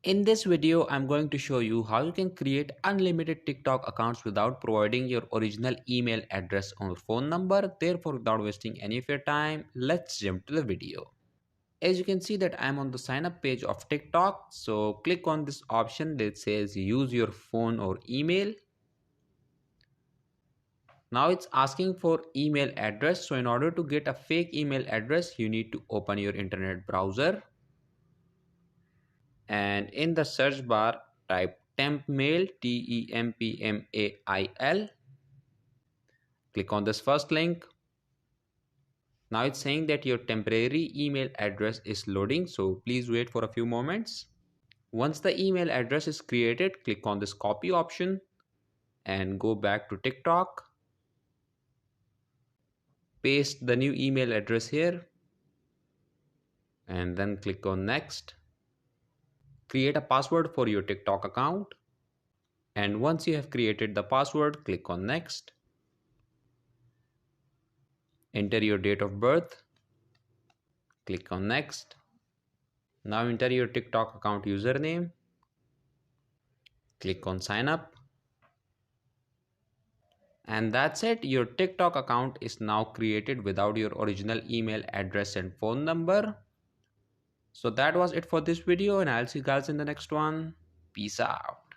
In this video, I'm going to show you how you can create unlimited TikTok accounts without providing your original email address or phone number. Therefore, without wasting any of your time, let's jump to the video. As you can see that I'm on the sign up page of TikTok. So click on this option that says use your phone or email. Now it's asking for email address. So in order to get a fake email address, you need to open your internet browser. And in the search bar type tempmail, tempmail. Click on this first link. Now it's saying that your temporary email address is loading, so please wait for a few moments. Once the email address is created, click on this copy option and go back to TikTok. Paste the new email address here and then click on next. Create a password for your TikTok account. And once you have created the password, click on next. Enter your date of birth. Click on next. Now enter your TikTok account username. Click on sign up. And that's it. Your TikTok account is now created without your original email address and phone number. So that was it for this video, and I'll see you guys in the next one. Peace out.